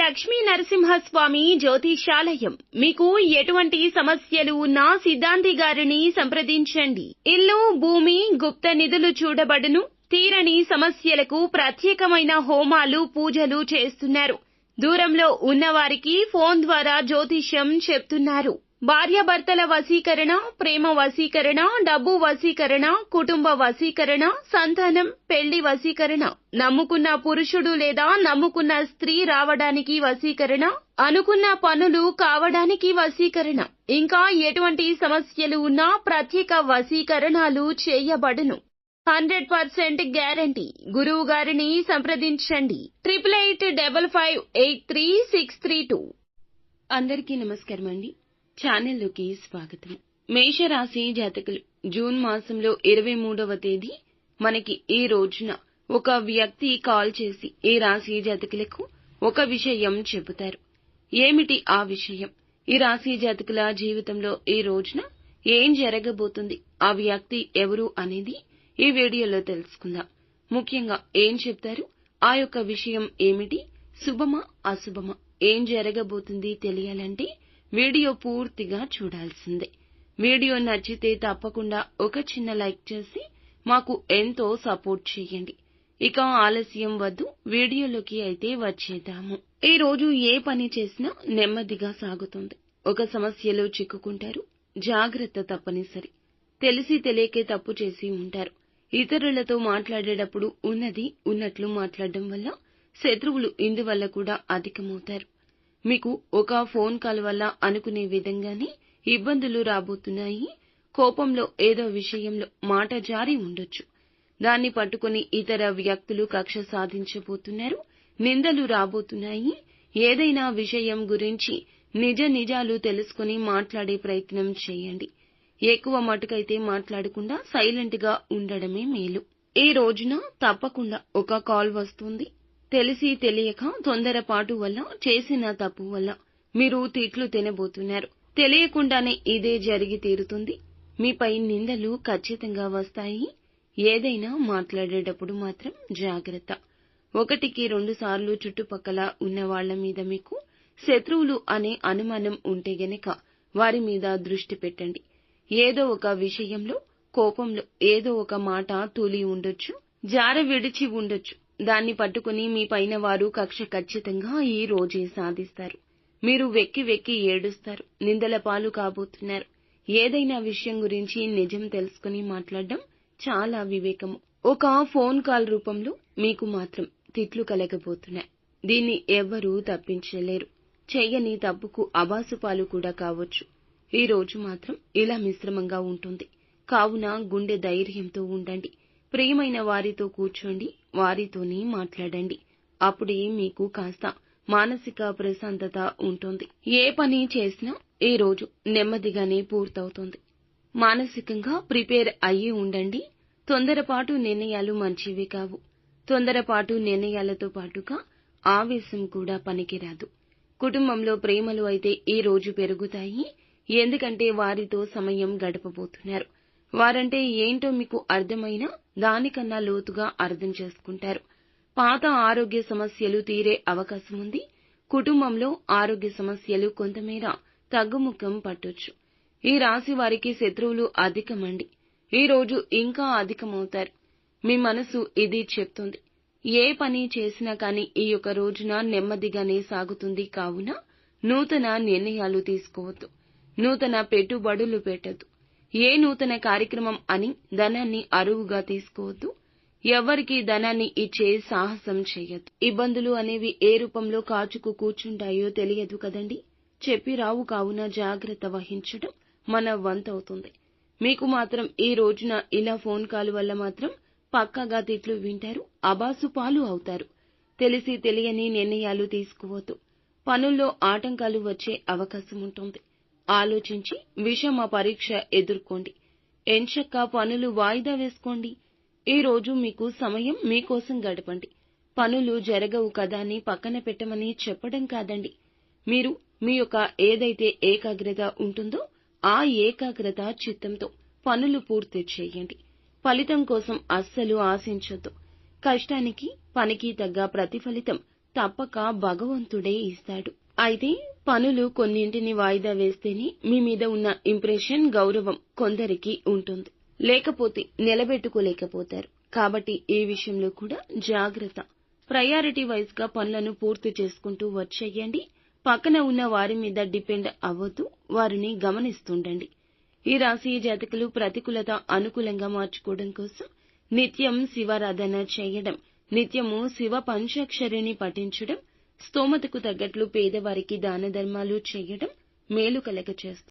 లక్ష్మీ నరసింహస్వామి జ్యోతిషాలయం. మీకు ఎటువంటి సమస్యలు ఉన్నా సిద్ధాంతి గారిని సంప్రదించండి. ఇల్లు, భూమి, గుప్త నిధులు చూడబడును. తీరని సమస్యలకు ప్రత్యేకమైన హోమాలు, పూజలు చేస్తున్నారు. దూరంలో ఉన్నవారికి ఫోన్ ద్వారా జ్యోతిష్యం చెప్తున్నారు. భార్యాభర్తల వశీకరణ, ప్రేమ వశీకరణ, డబ్బు వశీకరణ, కుటుంబ వశీకరణ, సంతానం, పెళ్లి వశీకరణ, నమ్ముకున్న పురుషుడు లేదా నమ్ముకున్న స్త్రీ రావడానికి వశీకరణ, అనుకున్న పనులు కావడానికి వశీకరణ, ఇంకా ఎటువంటి సమస్యలు ఉన్నా ప్రత్యేక వశీకరణాలు చేయబడును. 100% గ్యారంటీ. గురువు గారిని సంప్రదించండి. 8855583632. అందరికీ నమస్కారం అండి. ఛానల్లోకి స్వాగతం. మేషరాశి జాతకులు జూన్ మాసంలో 23వ తేదీ మనకి ఈ రోజున ఒక వ్యక్తి కాల్ చేసి ఈ రాశి జాతకులకు ఒక విషయం చెబుతారు. ఏమిటి ఆ విషయం? ఈ రాశి జాతకుల జీవితంలో ఈ రోజున ఏం జరగబోతుంది, ఆ వ్యక్తి ఎవరు అనేది ఈ వీడియోలో తెలుసుకుందాం. ముఖ్యంగా ఏం చెప్తారు, ఆ యొక్క విషయం ఏమిటి, శుభమా అశుభమా, ఏం జరగబోతుంది తెలియాలంటే వీడియో పూర్తిగా చూడాల్సిందే. వీడియో నచ్చితే తప్పకుండా ఒక చిన్న లైక్ చేసి మాకు ఎంతో సపోర్ట్ చేయండి. ఇక ఆలస్యం వద్దు, వీడియోలోకి అయితే వచ్చేద్దాము. ఈ రోజు ఏ పని చేసినా నెమ్మదిగా సాగుతుంది. ఒక సమస్యలో చిక్కుకుంటారు. జాగ్రత్త తప్పనిసరి. తెలిసి తెలియకే తప్పు చేసి ఉంటారు. ఇతరులతో మాట్లాడేటప్పుడు ఉన్నది ఉన్నట్లు మాట్లాడడం వల్ల శత్రువులు ఇందువల్ల కూడా అధికమవుతారు. మీకు ఒక ఫోన్ కాల్ వల్ల అనుకునే విధంగానే ఇబ్బందులు రాబోతున్నాయి. కోపంలో ఏదో విషయంలో మాట జారి ఉండొచ్చు. దాన్ని పట్టుకుని ఇతర వ్యక్తులు కక్ష సాధించబోతున్నారు. నిందలు రాబోతున్నాయి. ఏదైనా విషయం గురించి నిజాలు తెలుసుకుని మాట్లాడే ప్రయత్నం చేయండి. ఎక్కువ మటుకైతే మాట్లాడకుండా సైలెంట్ గా ఉండడమే మేలు. ఈ రోజున తప్పకుండా ఒక కాల్ వస్తుంది. తెలిసి తెలియక తొందరపాటు వల్ల చేసిన తప్పు వల్ల మీరు తిట్లు తినబోతున్నారు. తెలియకుండానే ఇదే జరిగి తీరుతుంది. మీపై నిందలు ఖచ్చితంగా వస్తాయి. ఏదైనా మాట్లాడేటప్పుడు మాత్రం జాగ్రత్త. 1-2 సార్లు చుట్టుపక్కల ఉన్న వాళ్ల మీద మీకు శత్రువులు అనే అనుమానం ఉంటే గనక వారి మీద దృష్టి పెట్టండి. ఏదో ఒక విషయంలో కోపంలో ఏదో ఒక మాట తూలి ఉండొచ్చు, జార విడిచి ఉండొచ్చు. దాన్ని పట్టుకుని మీ పైన వారు కక్ష ఖచ్చితంగా ఈ రోజే సాధిస్తారు. మీరు వెక్కి వెక్కి ఏడుస్తారు. నిందల పాలు కాబోతున్నారు. ఏదైనా విషయం గురించి నిజం తెలుసుకుని మాట్లాడడం చాలా వివేకము. ఒక ఫోన్ కాల్ రూపంలో మీకు మాత్రం తిట్లు కలగబోతున్నాయి. దీన్ని ఎవ్వరూ తప్పించలేరు. చెయ్యని తప్పుకు అబాసుపాలు కూడా కావచ్చు. ఈ రోజు మాత్రం ఇలా మిశ్రమంగా ఉంటుంది. కావున గుండె ధైర్యంతో ఉండండి. ప్రియమైన వారితో కూర్చోండి, వారితోనే మాట్లాడండి. అప్పుడే మీకు కాస్త మానసిక ప్రశాంతత ఉంటుంది. ఏ పని చేసినా ఈ రోజు నెమ్మదిగానే పూర్తవుతుంది. మానసికంగా ప్రిపేర్ అయ్యి ఉండండి. తొందరపాటు నిర్ణయాలు మంచివి కావు. తొందరపాటు నిర్ణయాలతో పాటుగా ఆవేశం కూడా పనికిరాదు. కుటుంబంలో ప్రేమలు అయితే ఈ రోజు పెరుగుతాయి. ఎందుకంటే వారితో సమయం గడపబోతున్నారు. వారంటే ఏంటో మీకు అర్థమైనా దానికన్నా లోతుగా అర్థం చేసుకుంటారు. పాత ఆరోగ్య సమస్యలు తీరే అవకాశం ఉంది. కుటుంబంలో ఆరోగ్య సమస్యలు కొంతమేర తగ్గుముఖం పట్టొచ్చు. ఈ రాశి వారికి శత్రువులు అధికమండి. ఈ రోజు ఇంకా అధికమవుతారు. మీ మనసు ఇది చెప్తుంది. ఏ పని చేసినా కానీ ఈ యొక్క రోజున నెమ్మదిగానే సాగుతుంది. కావున నూతన నిర్ణయాలు తీసుకోవద్దు. నూతన పెట్టుబడులు పెట్టద్దు. ఏ నూతన కార్యక్రమం అని ధనాన్ని అరువుగా తీసుకోవద్దు. ఎవ్వరికీ ధనాన్ని ఇచ్చే సాహసం చేయొద్దు. ఇబ్బందులు అనేవి ఏ రూపంలో కాచుకు కూర్చుంటాయో తెలియదు కదండి. చెప్పి రావు. కావున జాగ్రత్త వహించడం మన వంతవుతుంది. మీకు మాత్రం ఈ రోజున ఇలా ఫోన్ కాల్ వల్ల మాత్రం పక్కాగా తిట్లు వింటారు. అబాసు పాలు అవుతారు. తెలిసి తెలియని నిర్ణయాలు తీసుకోవద్దు. పనుల్లో ఆటంకాలు వచ్చే అవకాశం ఉంటుంది. ఆలోచించి విషమ పరీక్ష ఎదుర్కోండి. ఎంచక్కా పనులు వాయిదా వేసుకోండి. ఈ రోజు మీకు సమయం మీకోసం గడపండి. పనులు జరగవు కదా అని పక్కన పెట్టమని చెప్పడం కాదండి. మీరు మీ యొక్క ఏదైతే ఏకాగ్రత ఉంటుందో ఆ ఏకాగ్రత చిత్తంతో పనులు పూర్తి చేయండి. ఫలితం కోసం అస్సలు ఆశించొద్దు. కష్టానికి పనికి తగ్గ ప్రతిఫలితం తప్పక భగవంతుడే ఇస్తాడు. అయితే పనులు కొన్నింటిని వాయిదా వేస్తేనే మీ మీద ఉన్న ఇంప్రెషన్, గౌరవం కొందరికి ఉంటుంది. లేకపోతే నిలబెట్టుకోలేకపోతారు. కాబట్టి ఏ విషయంలో కూడా జాగ్రత్త. ప్రయారిటీ వైజ్ గా పనులను పూర్తి చేసుకుంటూ వచ్చేయండి. పక్కన ఉన్న వారి మీద డిపెండ్ అవ్వద్దు. వారిని గమనిస్తుండండి. ఈ రాశి జాతకులు ప్రతికూలత అనుకూలంగా మార్చుకోవడం కోసం నిత్యం శివారాధన చేయడం, నిత్యము శివ పంచాక్షరిని పఠించడం, స్తోమతకు తగ్గట్లు పేదవారికి దాన ధర్మాలు చేయడం మేలు కలగచేస్తుంది.